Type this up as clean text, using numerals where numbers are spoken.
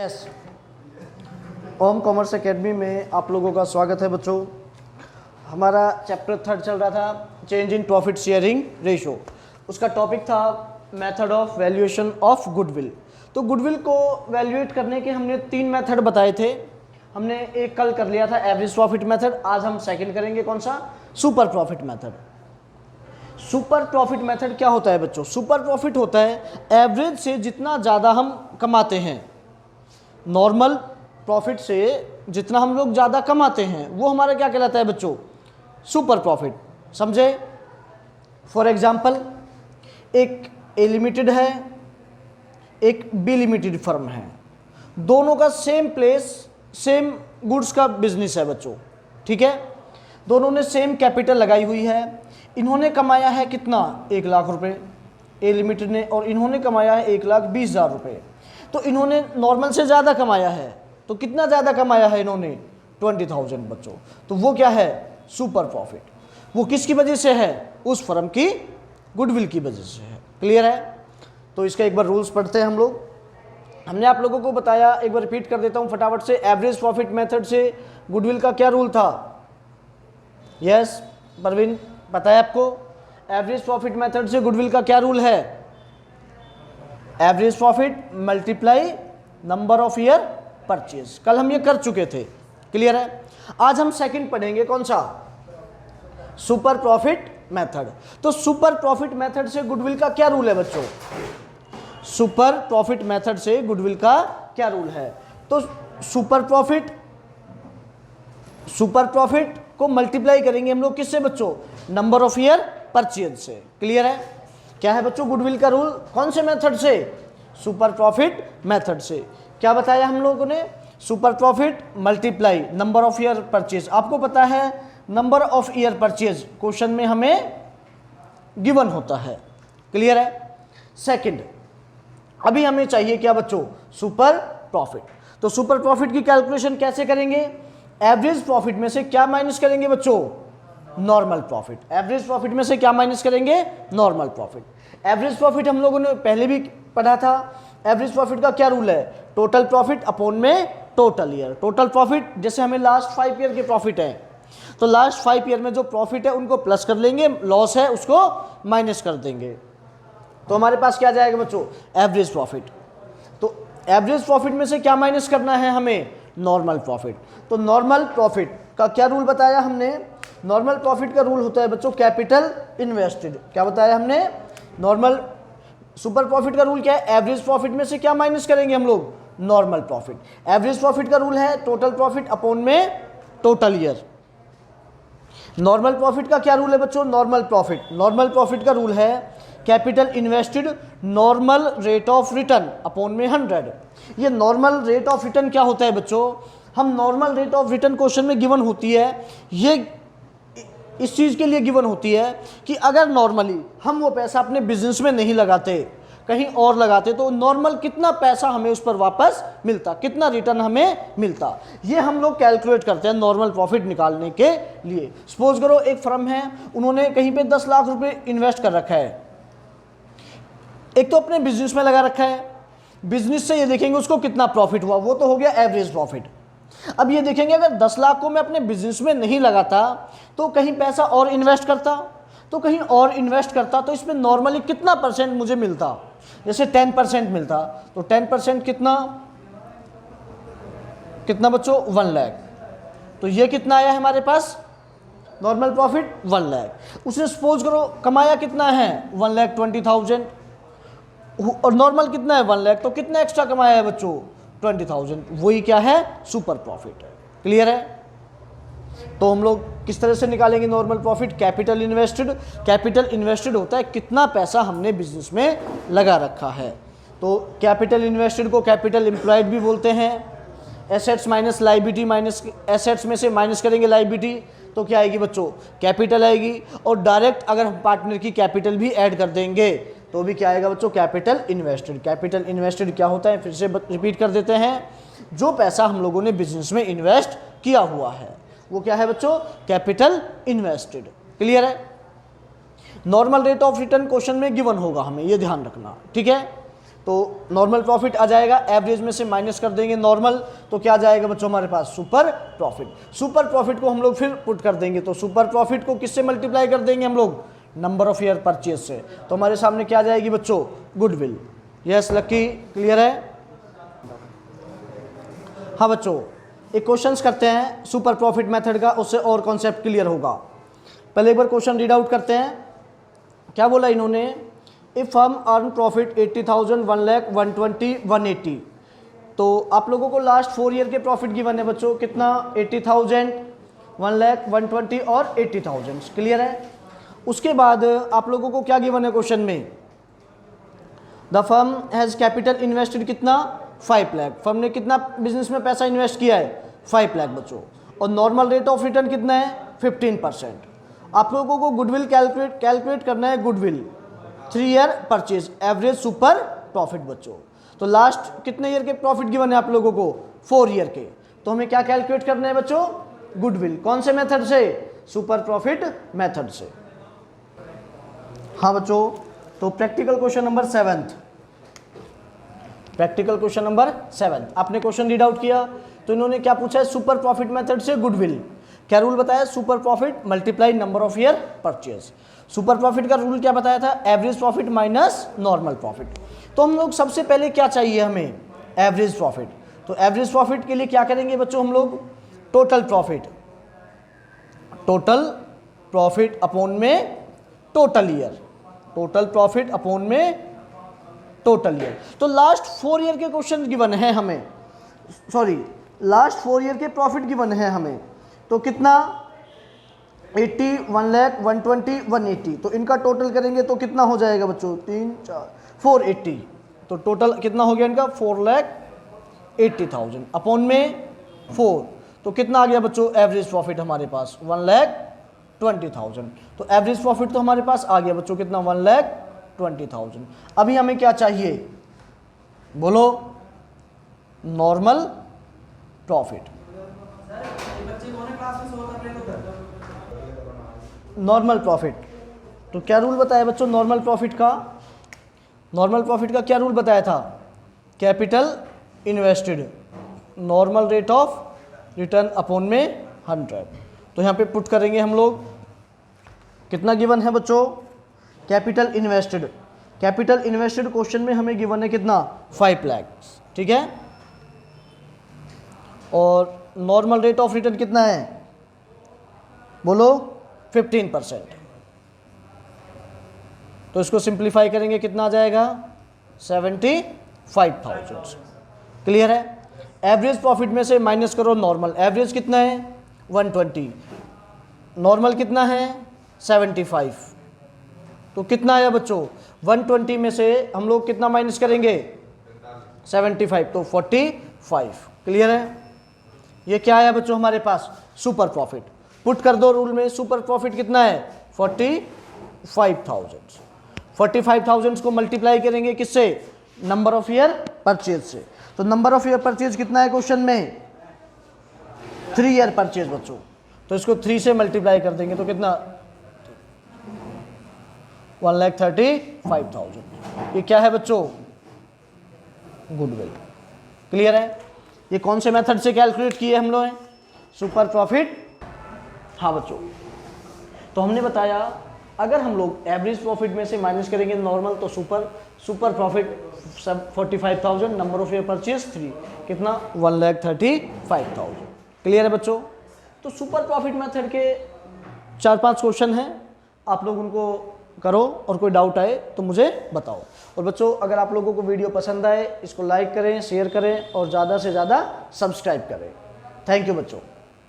Yes, ओम commerce academy में आप लोगों का स्वागत है बच्चों। हमारा चैप्टर 3 चल रहा था change in profit sharing ratio. उसका टॉपिक था method of valuation of goodwill. तो गुडविल को वैल्यूएट करने के हमने 3 मेथड बताए थे। हमने एक कल कर लिया था एवरेज प्रॉफिट मेथड, आज हम सेकंड करेंगे कौन सा, super profit method. Super profit method क्या होता है बच्चों? सुपर प्रॉफिट होता है एवरेज से जितना ज़्यादा हम कमाते हैं, नॉर्मल प्रॉफिट से जितना हम लोग ज़्यादा कमाते हैं वो हमारा क्या कहलाता है बच्चों? Super profit. समझे? फॉर एग्जांपल, एक ए लिमिटेड है, एक बी लिमिटेड फर्म है, दोनों का सेम प्लेस सेम गुड्स का बिजनेस है बच्चों, ठीक है। दोनों ने सेम कैपिटल लगाई हुई है। इन्होंने कमाया है कितना? 1 लाख रुपए ए लिमिटेड ने, और इन्होंने कमाया है 1,20,000 रुपये। तो इन्होंने नॉर्मल से ज़्यादा कमाया है। तो कितना ज़्यादा कमाया है इन्होंने? 20,000 बच्चों। तो वो क्या है? Super profit. वो किसकी वजह से है? उस फर्म की गुडविल की वजह से है। क्लियर है? तो इसका एक बार रूल्स पढ़ते हैं हम लोग। हमने आप लोगों को बताया, एक बार रिपीट कर देता हूँ फटाफट से। एवरेज प्रॉफिट मेथड से गुडविल का क्या रूल था? यस परवीन, पता है आपको? एवरेज प्रॉफिट मेथड से गुडविल का क्या रूल है? Average profit multiply number of year purchase. कल हम ये कर चुके थे। क्लियर है? आज हम सेकंड पढ़ेंगे कौन सा? Super profit method. तो सुपर प्रॉफिट मेथड से गुडविल का क्या रूल है बच्चों? सुपर प्रॉफिट मेथड से गुडविल का क्या रूल है? तो सुपर प्रॉफिट को मल्टीप्लाई करेंगे हम लोग किससे बच्चों? नंबर ऑफ ईयर परचेज से। क्लियर है? क्या है बच्चों गुडविल का रूल? कौन से मेथड से? सुपर प्रॉफिट मेथड से। क्या बताया हम लोगों ने? Super profit multiply number of year purchase. आपको पता है number of year purchase question में हमें गिवन होता है। क्लियर है? सेकंड, अभी हमें चाहिए क्या बच्चों? Super profit. तो सुपर प्रॉफिट की कैलकुलेशन कैसे करेंगे? एवरेज प्रॉफिट में से क्या माइनस करेंगे बच्चों? Normal profit. एवरेज प्रॉफिट में से क्या माइनस करेंगे? Normal profit. एवरेज प्रॉफिट हम लोगों ने पहले भी पढ़ा था। एवरेज प्रॉफिट का क्या रूल है? टोटल प्रॉफिट अपॉन में टोटल ईयर। टोटल प्रॉफिट जैसे हमें लास्ट 5 ईयर के प्रॉफिट है, तो लास्ट 5 ईयर में जो प्रॉफिट है उनको प्लस कर लेंगे, लॉस है उसको माइनस कर देंगे। तो हमारे पास क्या जाएगा बच्चों? Average profit. तो एवरेज प्रॉफिट में से क्या माइनस करना है हमें? Normal profit. तो नॉर्मल प्रॉफिट का क्या रूल बताया हमने? नॉर्मल प्रॉफिट का रूल होता है बच्चों कैपिटल इन्वेस्टेड। क्या बताया हमने? नॉर्मल सुपर प्रॉफिट का रूल क्या है? एवरेज प्रॉफिट में से क्या माइनस करेंगे हम लोग? Normal profit. एवरेज प्रॉफिट का रूल है टोटल प्रॉफिट अपॉन में टोटल ईयर। नॉर्मल प्रॉफिट का क्या रूल है बच्चों? नॉर्मल प्रॉफिट का रूल है capital invested normal rate of return upon में 100। ये नॉर्मल रेट ऑफ रिटर्न क्या होता है बच्चों? हम normal rate of return question में गिवन होती है। ये इस चीज़ के लिए गिवन होती है कि अगर नॉर्मली हम वो पैसा अपने बिजनेस में नहीं लगाते, कहीं और लगाते, तो नॉर्मल कितना पैसा हमें उस पर वापस मिलता, कितना रिटर्न हमें मिलता, ये हम लोग कैलकुलेट करते हैं नॉर्मल प्रॉफिट निकालने के लिए। सपोज करो एक फर्म है, उन्होंने कहीं पे 10 लाख रुपए इन्वेस्ट कर रखा है। एक तो अपने बिजनेस में लगा रखा है, बिजनेस से ये देखेंगे उसको कितना प्रॉफिट हुआ, वो तो हो गया एवरेज प्रॉफिट। अब ये देखेंगे अगर 10 लाख को मैं अपने बिजनेस में नहीं लगाता, तो कहीं पैसा और इन्वेस्ट करता, तो इसमें नॉर्मली कितना परसेंट मुझे मिलता? जैसे 10% मिलता, तो 10% कितना बच्चों? 1 लाख। तो ये कितना आया हमारे पास? Normal profit 1 lakh. उसने सपोज करो कमाया कितना है? 1,20,000, और नॉर्मल कितना है? 1 लाख। तो कितना एक्स्ट्रा कमाया है बच्चों? 20,000। वही क्या है? सुपर प्रॉफिट है। क्लियर है? तो हम लोग किस तरह से निकालेंगे नॉर्मल प्रॉफिट? कैपिटल इन्वेस्टेड होता है कितना पैसा हमने बिजनेस में लगा रखा है। तो कैपिटल इन्वेस्टेड को कैपिटल एम्प्लॉयड भी बोलते हैं। Assets minus liability, minus assets में से माइनस करेंगे लाइबिलिटी, तो क्या आएगी बच्चों? कैपिटल आएगी। और डायरेक्ट अगर हम पार्टनर की कैपिटल भी ऐड कर देंगे तो भी क्या आएगा बच्चों? Capital invested. कैपिटल इन्वेस्टेड क्या होता है? फिर से रिपीट कर देते हैं। जो पैसा हम लोगों ने बिजनेस में इन्वेस्ट किया हुआ है वो क्या है बच्चों? Capital invested. क्लियर है? Normal rate of return question में गिवन होगा, हमें ये ध्यान रखना, ठीक है। तो नॉर्मल प्रॉफिट आ जाएगा, एवरेज में से माइनस कर देंगे नॉर्मल, तो क्या आ जाएगा बच्चों हमारे पास सुपर प्रॉफिट। सुपर प्रॉफिट को हम लोग फिर पुट कर देंगे, तो सुपर प्रॉफिट को किससे मल्टीप्लाई कर देंगे हम लोग, नंबर ऑफ ईयर परचेज से, तो हमारे सामने क्या आ जाएगी बच्चों, गुडविल। यस लकी, क्लियर है। हाँ बच्चों, एक क्वेश्चंस करते हैं सुपर प्रॉफिट मेथड का, उससे और कॉन्सेप्ट क्लियर होगा। पहले एक बार क्वेश्चन रीड आउट करते हैं। क्या बोला इन्होंने, इफ हम अर्न प्रॉफिट 80,000, 1 लाख, 120, 180, तो आप लोगों को लास्ट 4 ईयर के प्रॉफिट गिवन है बच्चों, कितना, 80,000, 1 लाख, 120 और 80,000, क्लियर है। उसके बाद आप लोगों को क्या गिवन है क्वेश्चन में, the firm has capital invested कितना, 5 लाख, फर्म ने कितना बिजनेस में पैसा इन्वेस्ट किया है, 5 लाख बच्चों, और नॉर्मल रेट ऑफ रिटर्न कितना है, 15%। आप लोगों को गुडविल कैलकुलेट करना है, goodwill 3 year purchase, average super profit बच्चों। तो लास्ट कितने ईयर के प्रॉफिट गिवन है आप लोगों को, 4 ईयर के, तो हमें क्या कैलकुलेट करना है बच्चों, गुडविल, कौन से मेथड से, सुपर प्रॉफिट मेथड से। हाँ बच्चों, तो practical question number 7, practical question number 7 आपने क्वेश्चन रीड आउट किया, तो इन्होंने क्या पूछा है, सुपर प्रॉफिट मेथड से गुडविल, क्या रूल बताया, super profit multiply number of year purchase. Super profit का रूल क्या बताया था, average profit minus normal profit. तो हम लोग सबसे पहले क्या चाहिए हमें, एवरेज प्रॉफिट। तो एवरेज प्रॉफिट के लिए क्या करेंगे बच्चों हम लोग, total profit, total profit upon में total year, total profit upon में टोटल ईयर। तो लास्ट 4 ईयर के क्वेश्चन गिवन है हमें, सॉरी लास्ट 4 ईयर के प्रॉफिट गिवन है हमें, तो कितना, 80, 1 लाख, 120, 180, तो इनका टोटल करेंगे तो कितना हो जाएगा बच्चों, 3, 4, 480, तो टोटल कितना हो गया इनका, 4,80,000 अपॉन में 4, तो कितना आ गया बच्चों, एवरेज प्रॉफिट हमारे पास 1,20,000। तो एवरेज प्रॉफिट तो हमारे पास आ गया बच्चों कितना, 1,20,000। अभी हमें क्या चाहिए, बोलो, नॉर्मल प्रॉफिट। नॉर्मल प्रॉफिट, तो क्या रूल बताया बच्चों नॉर्मल प्रॉफिट का, नॉर्मल प्रॉफिट का क्या रूल बताया था, capital invested, normal rate of return upon में 100। तो यहाँ पे पुट करेंगे हम लोग, कितना गिवन है बच्चों, capital invested, capital invested question में हमें गिवन है कितना, 5 लाख, ठीक है, और नॉर्मल रेट ऑफ रिटर्न कितना है, बोलो, 15%। तो इसको सिंप्लीफाई करेंगे कितना आ जाएगा, 75,000, क्लियर है। एवरेज प्रॉफिट में से माइनस करो नॉर्मल, एवरेज कितना है 120, नॉर्मल कितना है 75, तो कितना आया बच्चों 120 में से हम लोग कितना माइनस करेंगे 75, तो 45, क्लियर है। ये क्या आया बच्चों हमारे पास सुपर प्रॉफिट, पुट कर दो रूल में, सुपर प्रॉफिट कितना है 45,000, 45,000 को मल्टीप्लाई करेंगे किससे, नंबर ऑफ ईयर परचेज से। तो नंबर ऑफ ईयर परचेज कितना है क्वेश्चन में 3 ईयर परचेज बच्चों, तो इसको 3 से मल्टीप्लाई कर देंगे तो कितना 1,35,000। ये क्या है बच्चों गुडविल, क्लियर है। ये कौन से मेथड से कैलकुलेट किए हम लोग हैं सुपर प्रॉफिट। हाँ बच्चों, तो हमने बताया अगर हम लोग एवरेज प्रॉफिट में से माइनस करेंगे नॉर्मल तो सुपर प्रॉफिट सब 45,000, नंबर ऑफ ईयर परचेज 3, कितना 1,35,000, क्लियर है बच्चों। तो सुपर प्रॉफिट मेथड के 4-5 क्वेश्चन हैं, आप लोग उनको करो और कोई डाउट आए तो मुझे बताओ। और बच्चों अगर आप लोगों को वीडियो पसंद आए इसको लाइक करें, शेयर करें और ज़्यादा से ज़्यादा सब्सक्राइब करें। थैंक यू बच्चों।